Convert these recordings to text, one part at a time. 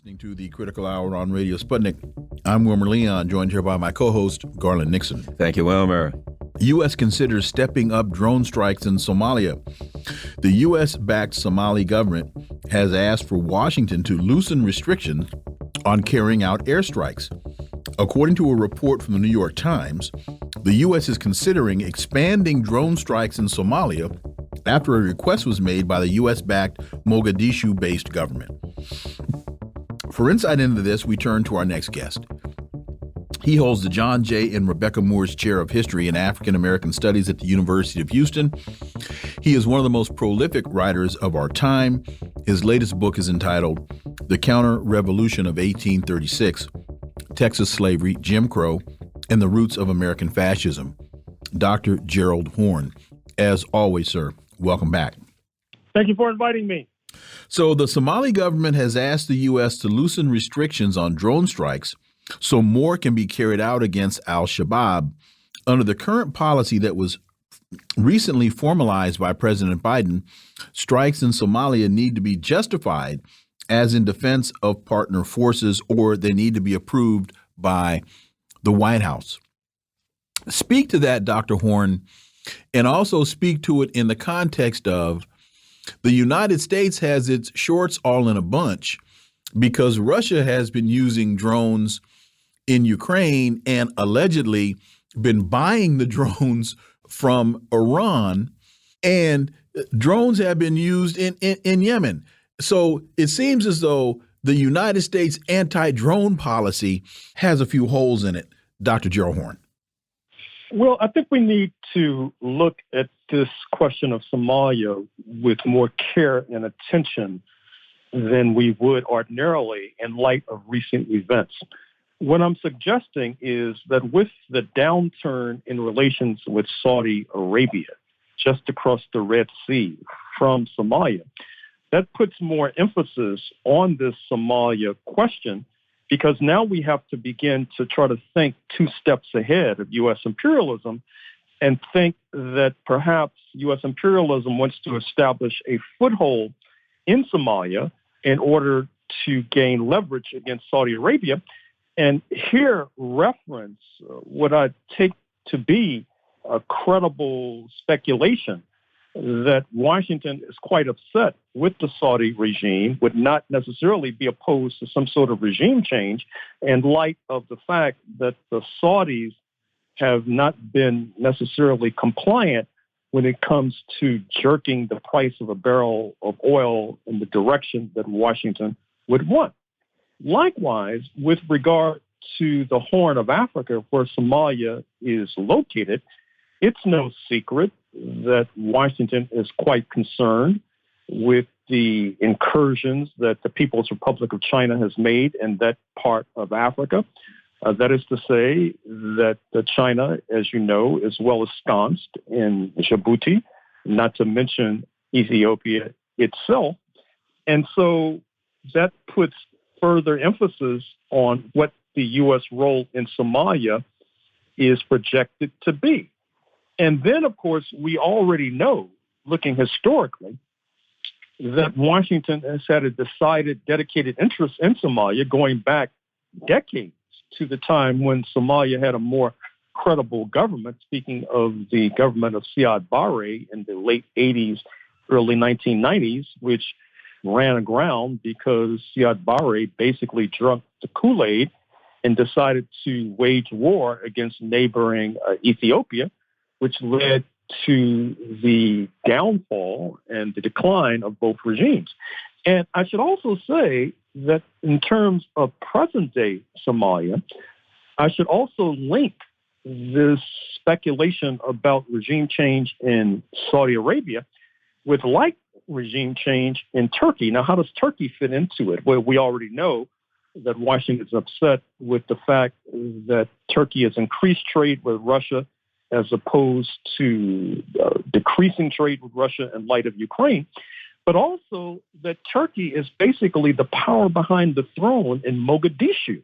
Listening to the Critical Hour on Radio Sputnik. I'm Wilmer Leon, joined here by my co-host, Garland Nixon. Thank you, Wilmer. U.S. considers stepping up drone strikes in Somalia. The U.S.-backed Somali government has asked for Washington to loosen restrictions on carrying out airstrikes. According to a report from the New York Times, the U.S. is considering expanding drone strikes in Somalia after a request was made by the U.S.-backed Mogadishu-based government. For insight into this, we turn to our next guest. He holds the John J. and Rebecca Moores Chair of History and African American Studies at the University of Houston. He is one of the most prolific writers of our time. His latest book is entitled The Counter-Revolution of 1836, Texas Slavery, Jim Crow, and the Roots of American Fascism. Dr. Gerald Horne. As always, sir, welcome back. Thank you for inviting me. So the Somali government has asked the U.S. to loosen restrictions on drone strikes so more can be carried out against al-Shabaab. Under the current policy that was recently formalized by President Biden, strikes in Somalia need to be justified as in defense of partner forces, or they need to be approved by the White House. Speak to that, Dr. Horne, and also speak to it in the context of the United States has its shorts all in a bunch because Russia has been using drones in Ukraine and allegedly been buying the drones from Iran, and drones have been used in Yemen. So it seems as though the United States anti-drone policy has a few holes in it. Dr. Gerald Horne. Well, I think we need to look at this question of Somalia with more care and attention than we would ordinarily in light of recent events. What I'm suggesting is that with the downturn in relations with Saudi Arabia, just across the Red Sea from Somalia, that puts more emphasis on this Somalia question, because now we have to begin to try to think two steps ahead of U.S. imperialism and think that perhaps U.S. imperialism wants to establish a foothold in Somalia in order to gain leverage against Saudi Arabia. And here reference what I take to be a credible speculation that Washington is quite upset with the Saudi regime, would not necessarily be opposed to some sort of regime change in light of the fact that the Saudis have not been necessarily compliant when it comes to jerking the price of a barrel of oil in the direction that Washington would want. Likewise, with regard to the Horn of Africa, where Somalia is located, it's no secret that Washington is quite concerned with the incursions that the People's Republic of China has made in that part of Africa. That is to say that China, as you know, is well ensconced in Djibouti, not to mention Ethiopia itself. And so that puts further emphasis on what the U.S. role in Somalia is projected to be. And then, of course, we already know, looking historically, that Washington has had a decided, dedicated interest in Somalia going back decades to the time when Somalia had a more credible government, speaking of the government of Siad Barre in the late 80s, early 1990s, which ran aground because Siad Barre basically drank the Kool-Aid and decided to wage war against neighboring Ethiopia, which led to the downfall and the decline of both regimes. And I should also say that in terms of present-day Somalia, I should also link this speculation about regime change in Saudi Arabia with like regime change in Turkey. Now, how does Turkey fit into it? Well, we already know that Washington is upset with the fact that Turkey has increased trade with Russia as opposed to decreasing trade with Russia in light of Ukraine, but also that Turkey is basically the power behind the throne in Mogadishu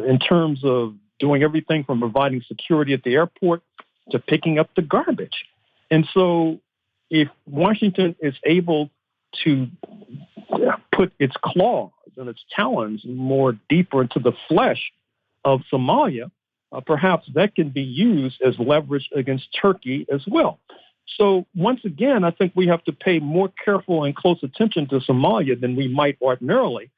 in terms of doing everything from providing security at the airport to picking up the garbage. And so if Washington is able to put its claws and its talons more deeper into the flesh of Somalia, perhaps that can be used as leverage against Turkey as well. So once again, I think we have to pay more careful and close attention to Somalia than we might ordinarily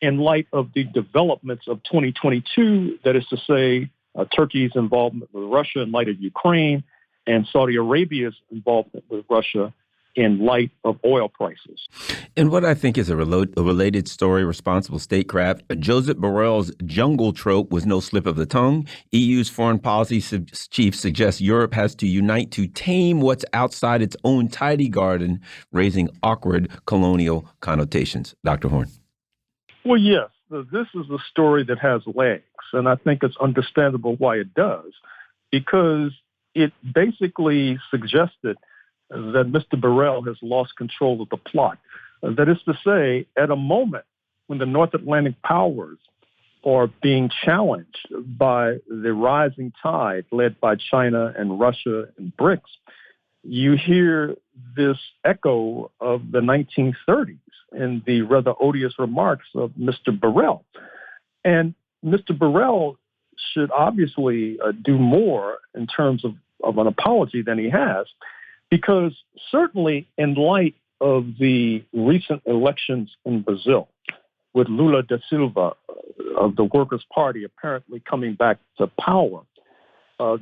in light of the developments of 2022, that is to say, Turkey's involvement with Russia in light of Ukraine and Saudi Arabia's involvement with Russia in light of oil prices. And what I think is a related story, responsible statecraft, Joseph Borrell's jungle trope was no slip of the tongue. EU's foreign policy chief suggests Europe has to unite to tame what's outside its own tidy garden, raising awkward colonial connotations. Dr. Horne. Well, yes, this is a story that has legs, and I think it's understandable why it does, because it basically suggested that Mr. Borrell has lost control of the plot. That is to say, at a moment when the North Atlantic powers are being challenged by the rising tide led by China and Russia and BRICS, you hear this echo of the 1930s in the rather odious remarks of Mr. Borrell. And Mr. Borrell should obviously do more in terms of an apology than he has, because certainly in light of the recent elections in Brazil, with Lula da Silva of the Workers' Party apparently coming back to power,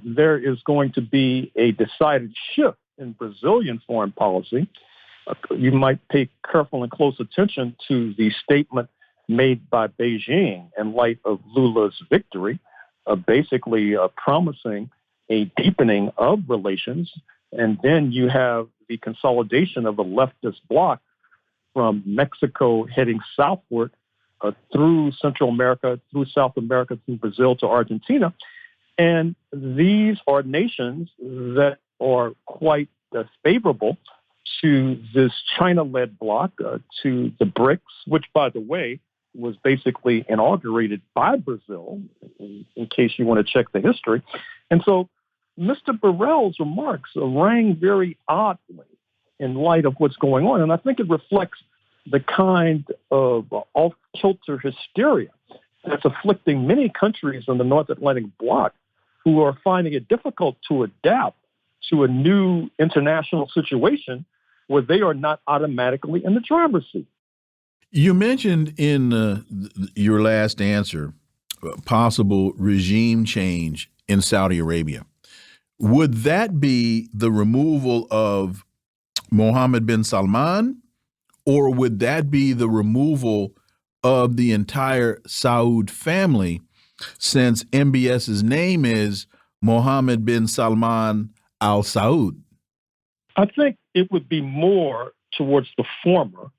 there is going to be a decided shift in Brazilian foreign policy. You might pay careful and close attention to the statement made by Beijing in light of Lula's victory, basically promising a deepening of relations. And then you have the consolidation of the leftist bloc from Mexico heading southward through Central America, through South America, through Brazil to Argentina. And these are nations that are quite favorable to this China-led bloc, to the BRICS, which, by the way, was basically inaugurated by Brazil, in case you want to check the history. And so Mr. Borrell's remarks rang very oddly in light of what's going on. And I think it reflects the kind of off-kilter hysteria that's afflicting many countries in the North Atlantic bloc who are finding it difficult to adapt to a new international situation where they are not automatically in the driver's seat. You mentioned in your last answer possible regime change in Saudi Arabia. Would that be the removal of Mohammed bin Salman, or would that be the removal of the entire Saud family, since MBS's name is Mohammed bin Salman Al Saud? I think it would be more towards the former,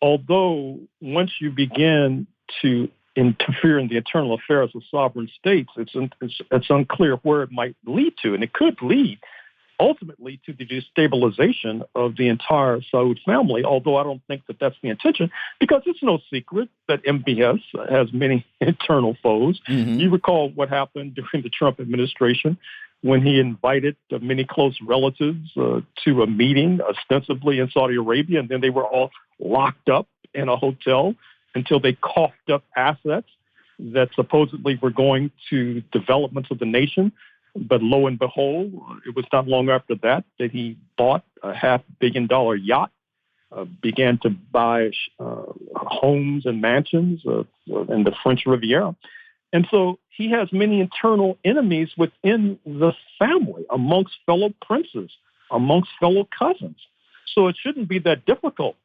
although once you begin to interfere in the internal affairs of sovereign states, it's unclear where it might lead to. And it could lead ultimately to the destabilization of the entire Saud family, although I don't think that that's the intention, because it's no secret that MBS has many internal foes. Mm-hmm. You recall what happened during the Trump administration when he invited many close relatives to a meeting, ostensibly in Saudi Arabia, and then they were all locked up in a hotel until they coughed up assets that supposedly were going to developments of the nation. But lo and behold, it was not long after that he bought a $500 million yacht, began to buy homes and mansions in the French Riviera. And so he has many internal enemies within the family, amongst fellow princes, amongst fellow cousins. So it shouldn't be that difficult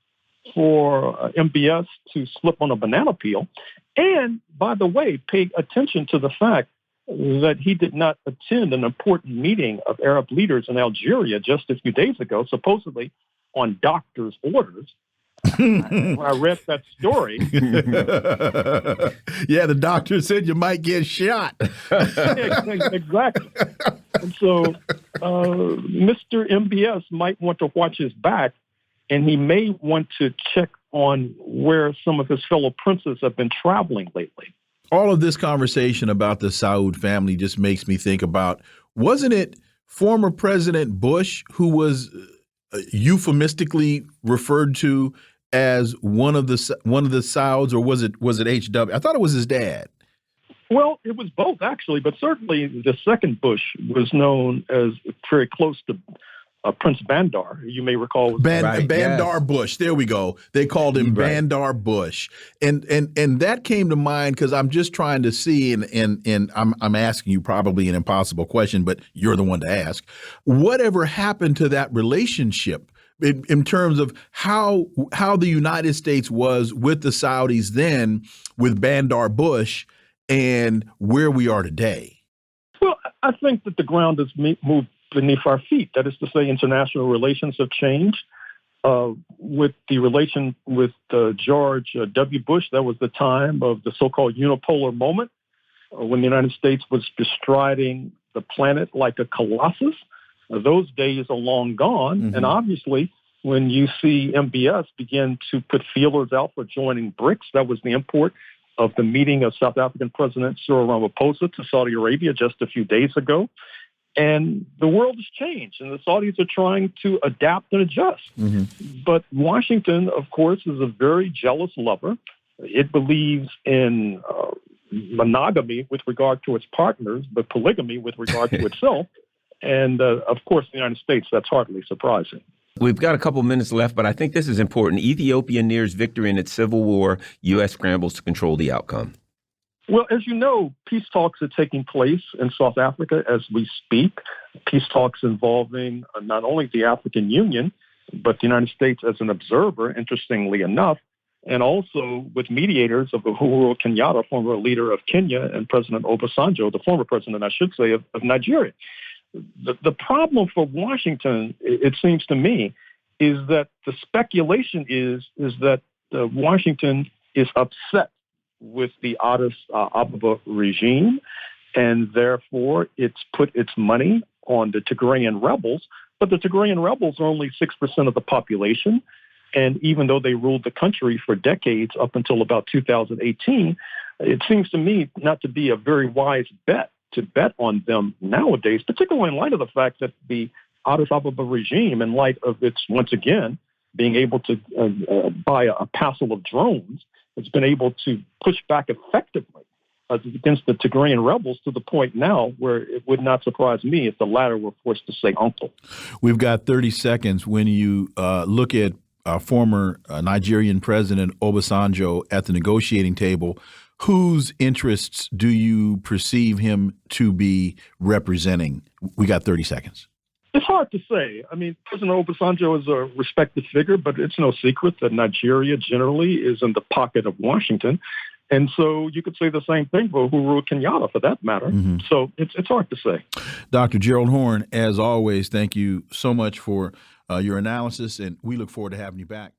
for MBS to slip on a banana peel. And, by the way, pay attention to the fact that he did not attend an important meeting of Arab leaders in Algeria just a few days ago, supposedly on doctor's orders. When I read that story. Yeah, the doctor said you might get shot. Exactly. And so Mr. MBS might want to watch his back, and he may want to check on where some of his fellow princes have been traveling lately. All of this conversation about the Saud family just makes me think about, wasn't it former President Bush who was euphemistically referred to as one of the Sauds, or was it HW? I thought it was his dad. Well, it was both, actually, but certainly the second Bush was known as very close to Prince Bandar. You may recall. Bandar Bush. There we go. They called him Right. Bandar Bush. And that came to mind because I'm just trying to see, and I'm asking you probably an impossible question, but you're the one to ask. Whatever happened to that relationship in terms of how the United States was with the Saudis then, with Bandar Bush, and where we are today? Well, I think that the ground has moved beneath our feet. That is to say, international relations have changed. With the relation with George W. Bush, that was the time of the so-called unipolar moment, when the United States was bestriding the planet like a colossus. Those days are long gone. Mm-hmm. And obviously, when you see MBS begin to put feelers out for joining BRICS, that was the import of the meeting of South African President Cyril Ramaphosa to Saudi Arabia just a few days ago. And the world has changed, and the Saudis are trying to adapt and adjust. Mm-hmm. But Washington, of course, is a very jealous lover. It believes in monogamy with regard to its partners, but polygamy with regard to itself. And, of course, the United States, that's hardly surprising. We've got a couple minutes left, but I think this is important. Ethiopia nears victory in its civil war. U.S. scrambles to control the outcome. Well, as you know, peace talks are taking place in South Africa as we speak. Peace talks involving not only the African Union, but the United States as an observer, interestingly enough, and also with mediators of Uhuru Kenyatta, former leader of Kenya, and President Obasanjo, the former president, I should say, of Nigeria. The problem for Washington, it seems to me, is that the speculation is that Washington is upset with the Addis Ababa regime, and therefore it's put its money on the Tigrayan rebels. But the Tigrayan rebels are only 6% of the population, and even though they ruled the country for decades up until about 2018, it seems to me not to be a very wise bet to bet on them nowadays, particularly in light of the fact that the Addis Ababa regime, in light of its, once again, being able to buy a passel of drones, has been able to push back effectively against the Tigrayan rebels to the point now where it would not surprise me if the latter were forced to say uncle. We've got 30 seconds. When you look at former Nigerian President Obasanjo at the negotiating table, whose interests do you perceive him to be representing? We got 30 seconds. It's hard to say. I mean, President Obasanjo is a respected figure, but it's no secret that Nigeria generally is in the pocket of Washington. And so you could say the same thing for Uhuru Kenyatta, for that matter. Mm-hmm. So it's hard to say. Dr. Gerald Horne, as always, thank you so much for your analysis, and we look forward to having you back.